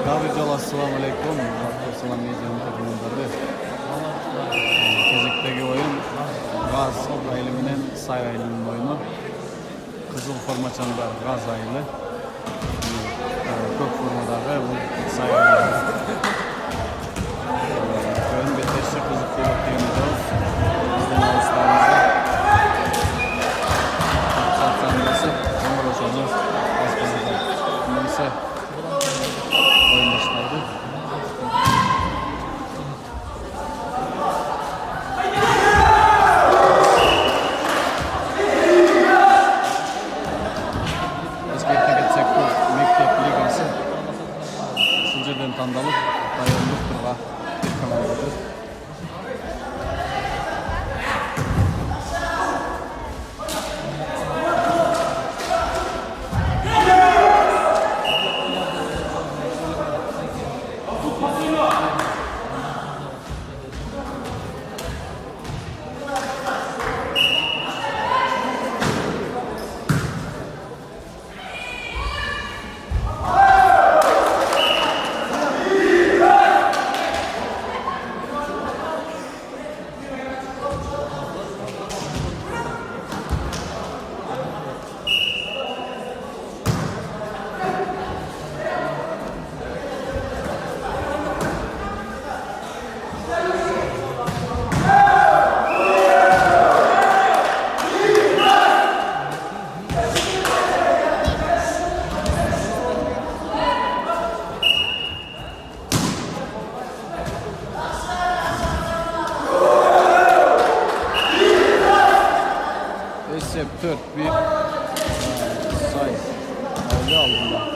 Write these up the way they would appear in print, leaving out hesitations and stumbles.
Gabriel assalamu alaikum. Selam diyeceğim takımları. Kezikteki oyun Gaz ailesinin Say ailesinin oyunu. Kızıl forma çanda Gaz aile. Kök formada ve bu Say aile. Oyun beteşte kızıl forma diyeceğiz. Satsanması Ömer Hoca'nın asmanında. Neyse oyun başladı. Eskiden geçsek bu Mektep Ligası Sıncır'dan tandalıp dayanlıktır ve bir kanaldadır. Reseptör bir say aile altında.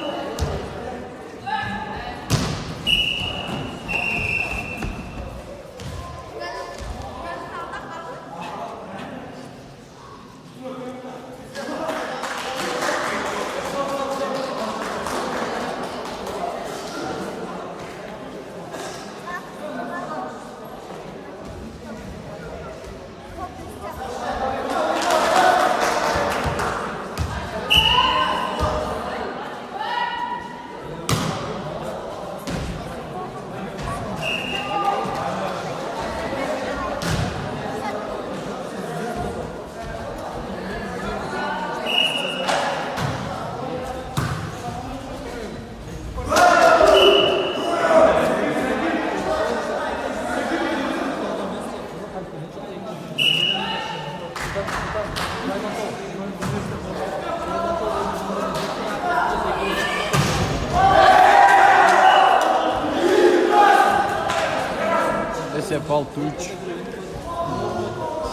Resep 6-3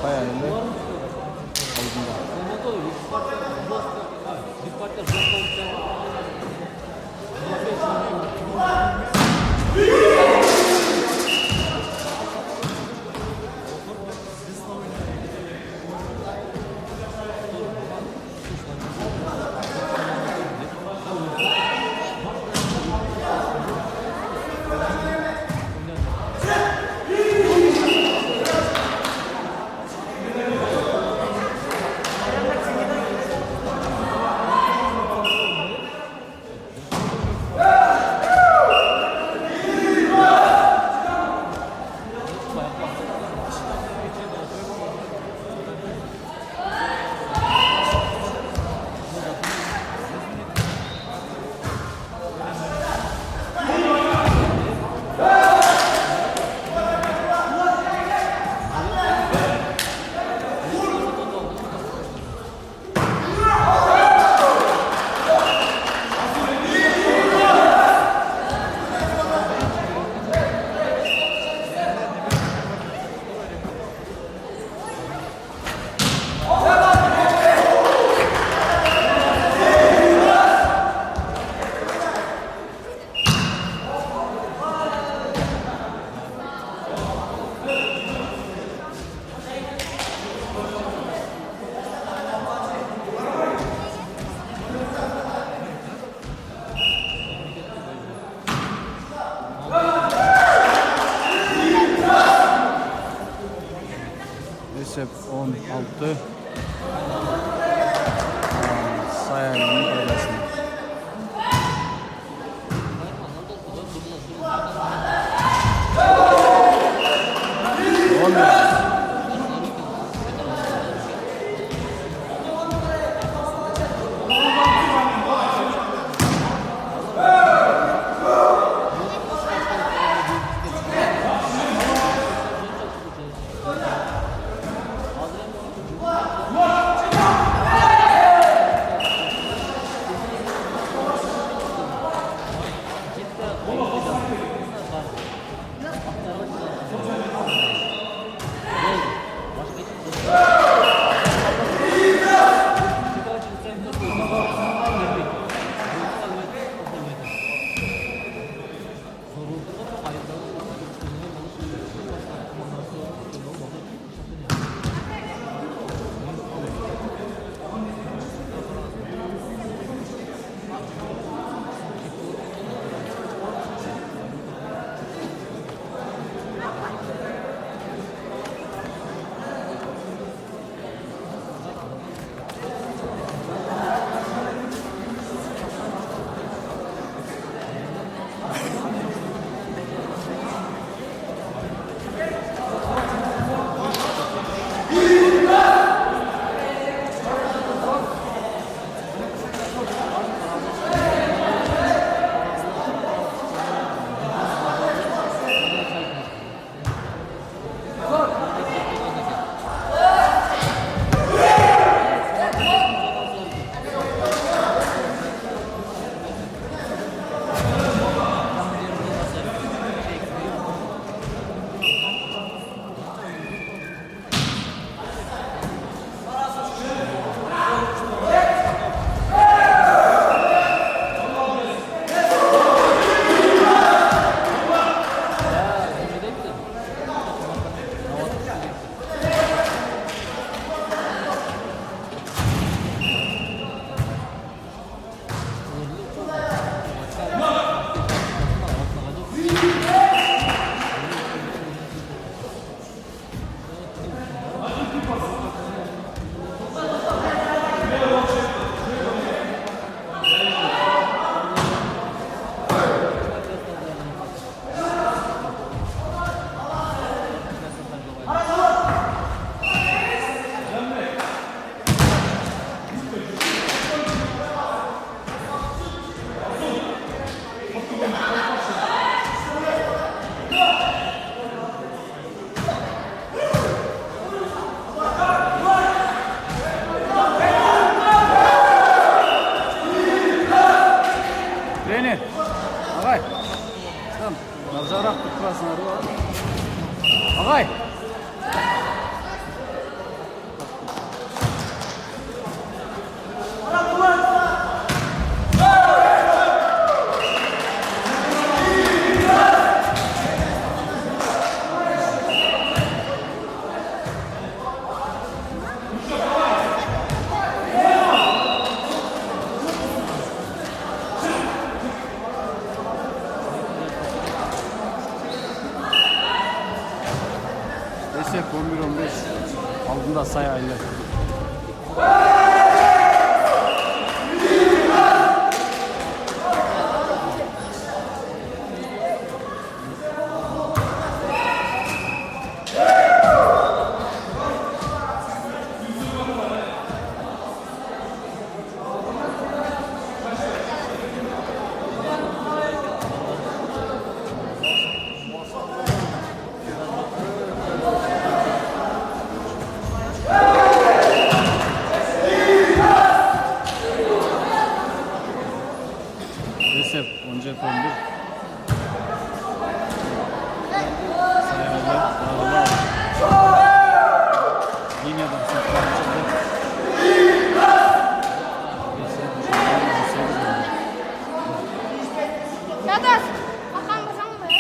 Say aile altında. Resep 16 Say ailesinin ailesine. Agay. Sen nazarak tutmasın araba. Agay. Esef 11-15 altında say aile. Esef 11 say aile. Linya'dan saklar çıktı. Dadas, makan bersama ya.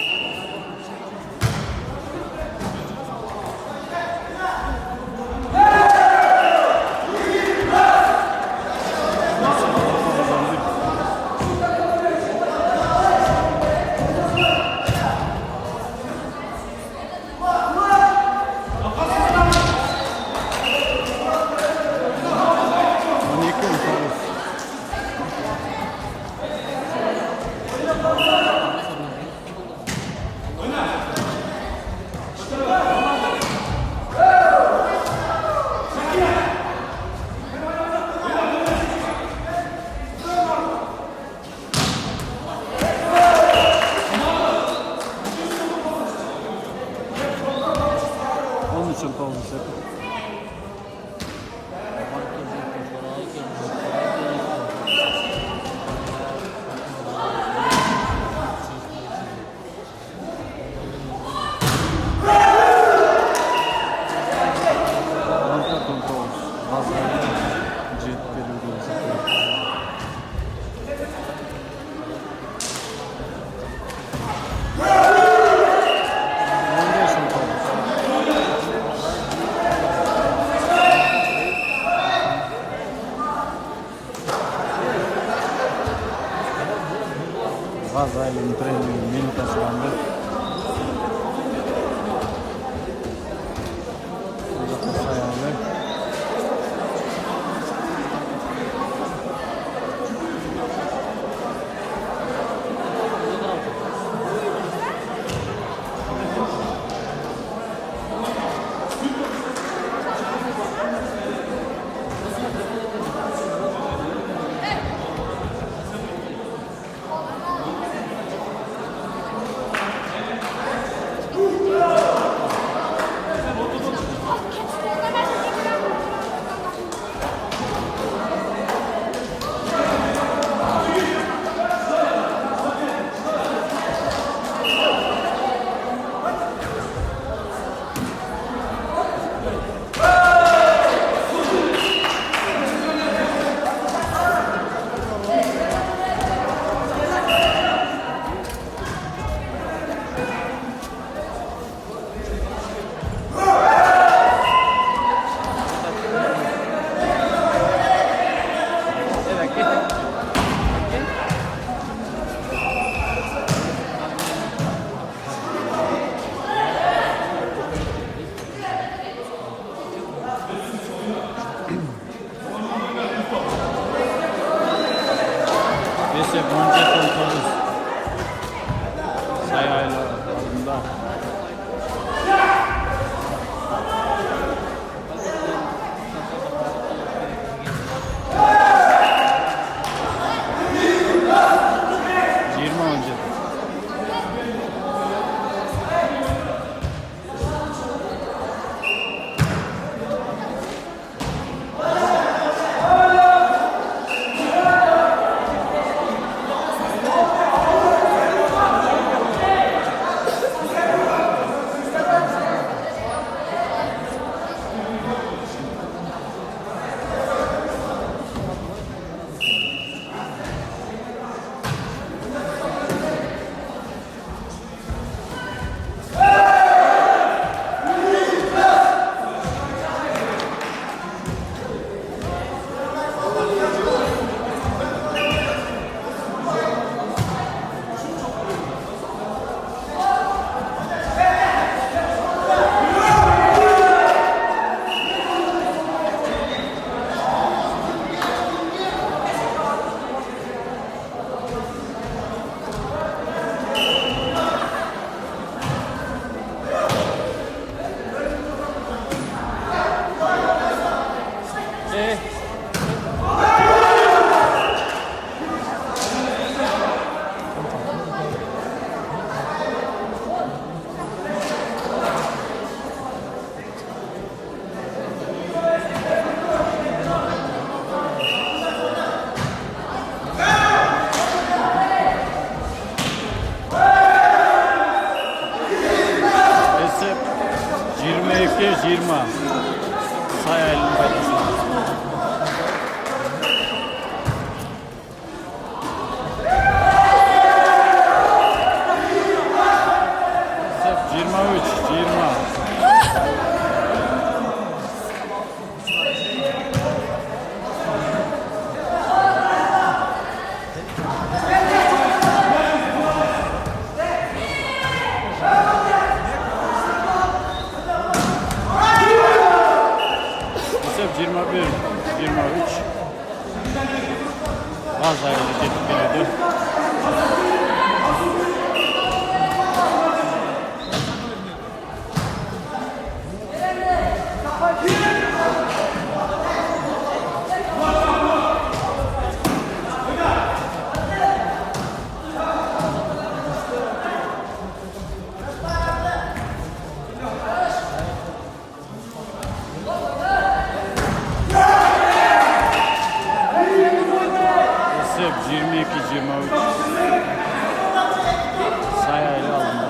Onun için olmuş hep. Arka kontrol. Bazıları cihet veriyor. Vazayla treniyor, minuta sırandı. Burada sayarlı. Neyse Gonca kontrolüz. Sayayla alında. 20. Say aylının paydasına. Esep 23. 20. Esep 21. 23. Gaz ayrılığı yetip geliyordu. Esep 22-23. Say ayrı alındı.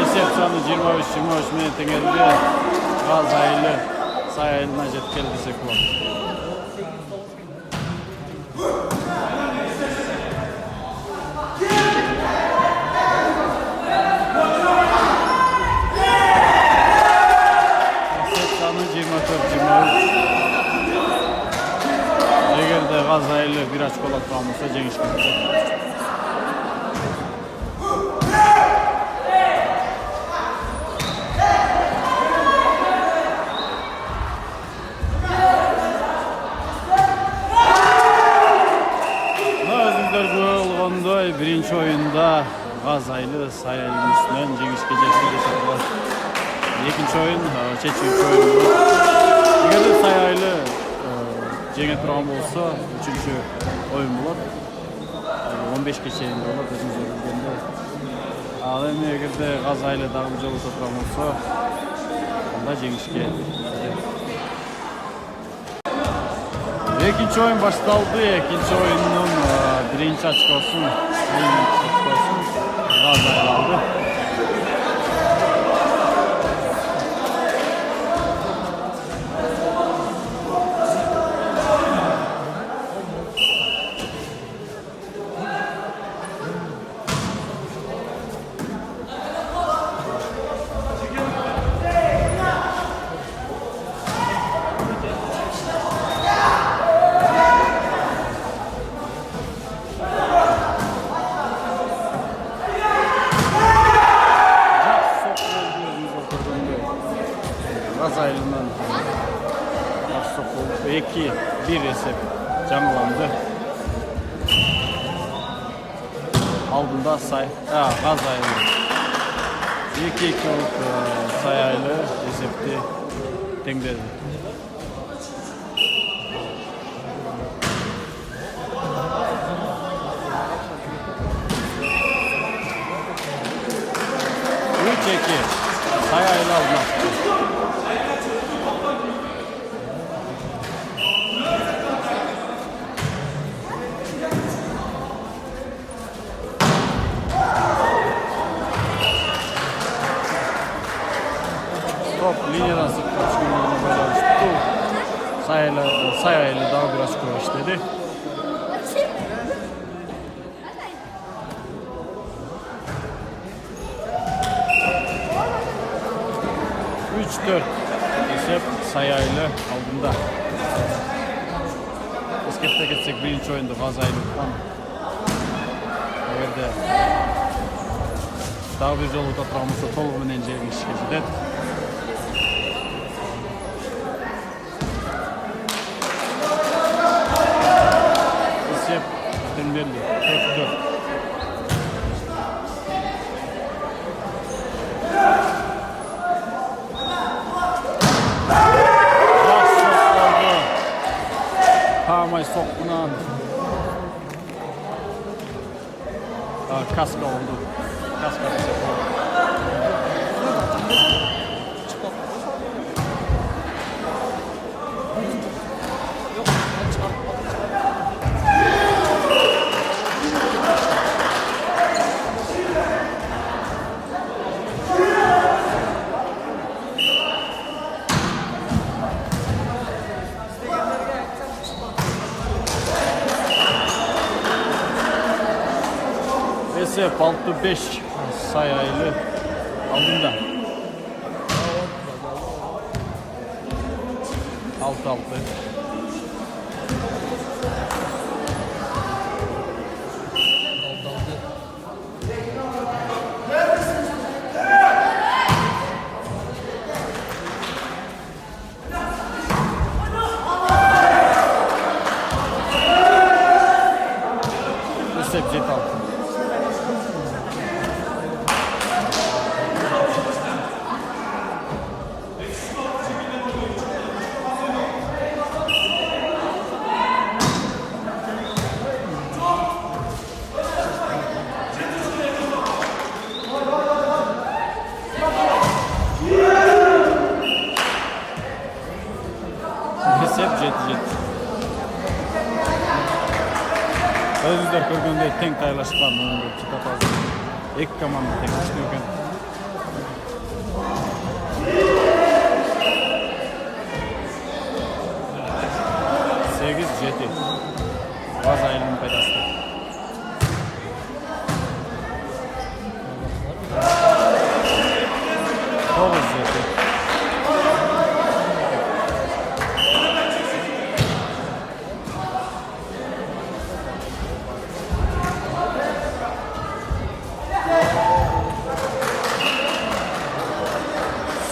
Esep sonu 23-23 menetin geldi. Gaz ayrı. Say ayrılığına jetip geldi desek bu. Eğer de Gazaylı bir açık olarak kalmışsa Cengiz Kılıçdaroğlu. Özümler bu olğanda birinci oyunda Gazaylı Sayaylı'nın üstünden Cengiz Kılıçdaroğlu var. İkinci oyun, üçüncü oyun. Eğer de Sayaylı Cengiz Kılıçdaroğlu olsa üçüncü oyun bular. 15 geçeyinde olur bizim zorunda. Ağabeyim eğer de Gazaylı dağımcı olsa olsa onda Cengiz Kılıçdaroğlu. İkinci oyun başlandı. İkinci oyunun birinci açık olsun. Gazaylı aldı. Gazaylı'ndan Arsopol 2-1 esep canlandı. Aldığında Gazaylı 2-2 olup Sayaylı esepti dengledi. Sayaylı almak. Top linyadan sıkı çıkımlarına böyle tuttu. Sayaylı daha biraz kuvvet dedi. Üç 4 esep Sayaylı aldığında. Eskepte geçsek birinci oyunda Gazaylı'dan. Eğer de daha bir yolu tatramızda tolğun enceğini işkecedir. Esep dinlerli 4-4. Parmay soktuğundan kaska oldu. Kaska Esep 6-5 sayaylı aldığında. 6-6. Esep 7-6. Esep 7-7. Özler көргөндөй тең тайлашкан oyunda çıkıp aldı. İki komanda tekleşiyor ekan. Sekiz jeti. Vaz ayının pedası. Dokuz jeti.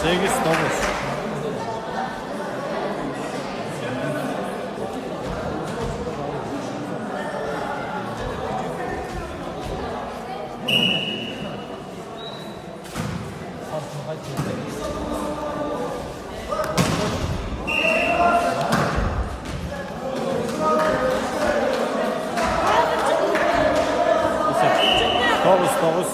Sekiz dokuz. Dokuz dokuz.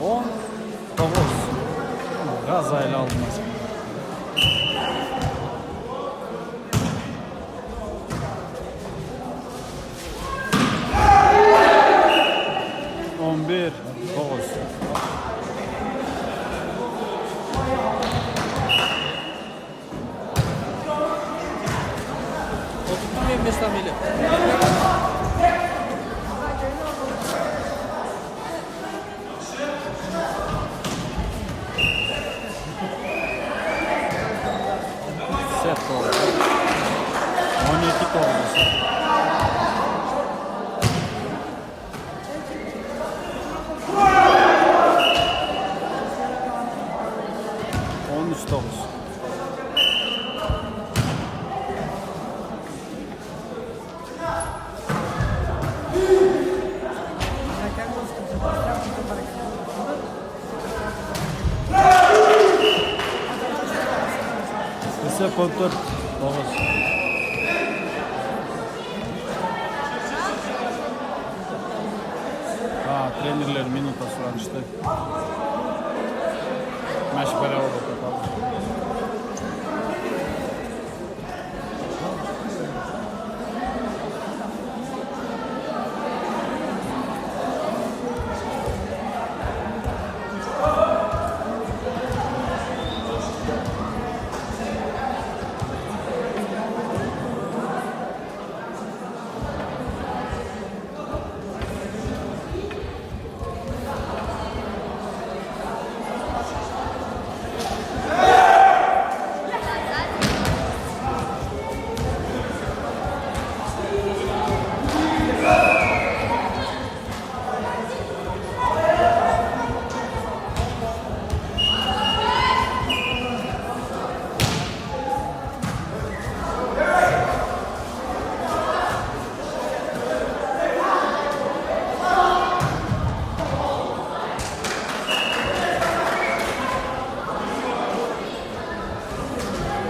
On dokuz. Gazayla alınmaz. On bir dokuz. Oturtmayın Meslameli. Set dokuz. 12 dokuz. On üç dokuz. Esep 14 9. Trenerler minuta suranıştı. Meşbere oldu kapalı.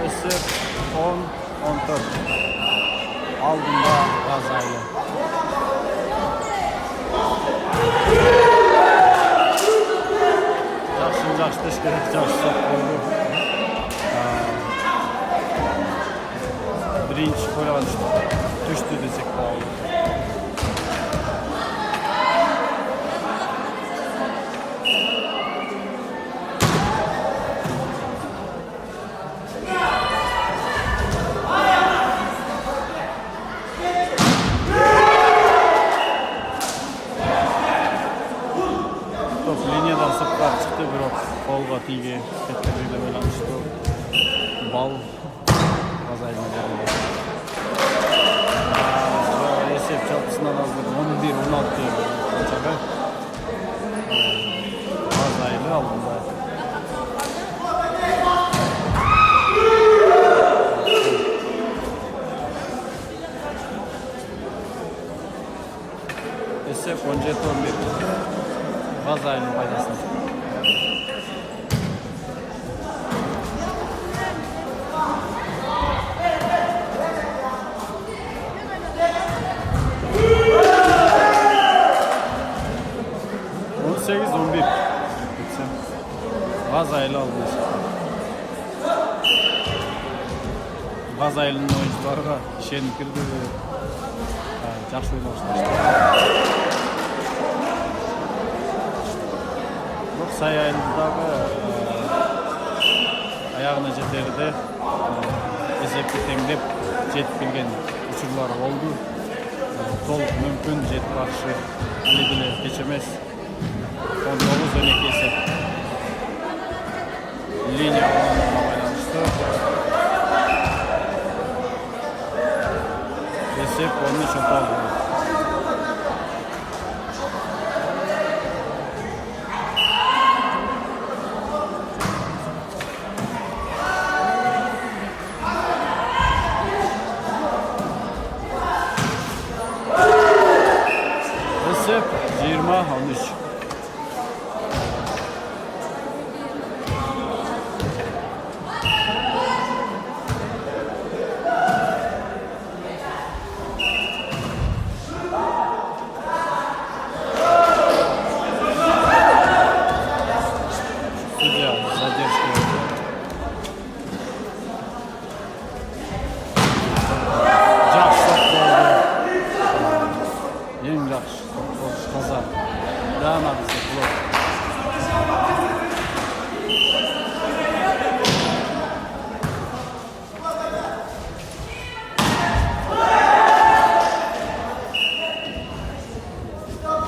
Esep 10-14. Aldığında Gazaylı. жакшы деш керек, жакшы соп болду. Birinchi qo'ygan düştü desek bo'ladi. Top liniyadan sırtlar çıktı, biroq qo'lga tegi ketganligiga байланыштуу bal Gazay'ın yerinde. Esef çapısından hazır 11-16 kaçağı Gazay'lı aldığında. Esef 17-11 Gazay'ın faydasını. 18-11 Gazaylı aldı. Gazaylı'nın oyuncuları da işenip girdi. Жақсы ойнашты. Бұл сай айылындағы аяғына жетерде есепті теңдеп жетіп келген ұшырлары болды. Толық мүмкін жетіп ақшы әлі кечемес. 19-12 есеп. Линия алаңына байланышты. Есеп 13-10 болды. Есеп 20-13.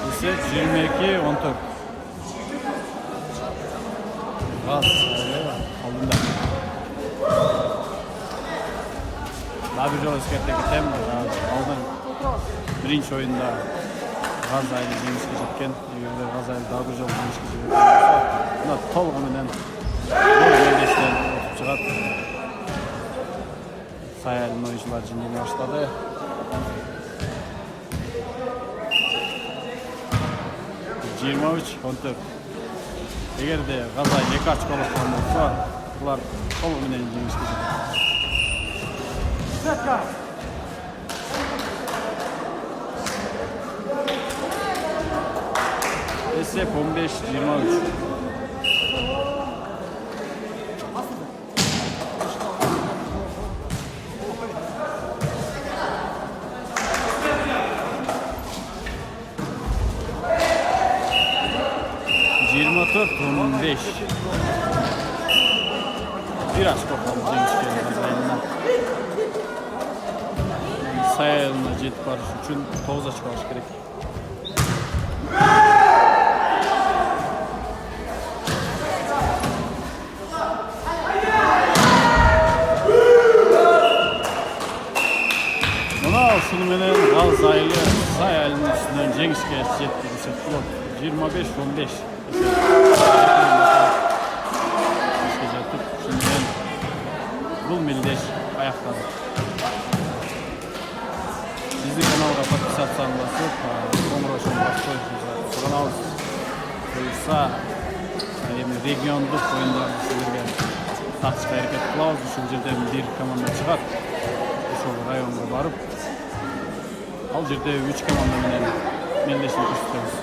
Есеп 22-14. Gaz aldığında. Daha bir yol eskettik etem. Aldın. Birinci oyunda Gaz aile jеңишке жеткен. Егерде Gaz aile daha bir yol jеңишке жеткен болса, мына толығыменен бөлгештен өтүп чыгат. Сай айылынын oyuncuları жеңиле баштады. Eğer de Gazay ne kaç gol atan olsa, bunlar толығыменен жеңишке жетет. Esep 15-23. Biraz kopalım jеңишке Gazay'ından. Сай айылына жетip барыш үчүн 9 очко алыш керек. Мына ушуну менен Gazaylı Сай айылынын үстүнөн жеңишке жетти десек болот. 25-15. Бұл мелдеш аяқтады. Біздің каналға подписаться басып, қоңырау басып сұранауыз қойса, региондық ойындарды сіздерге тартышқа әрекет қылауыз. Ушул жерден бір команда шығады. Ошол районға барып, ал жерде 3 команда менен мелдешін көрсөтөбүз.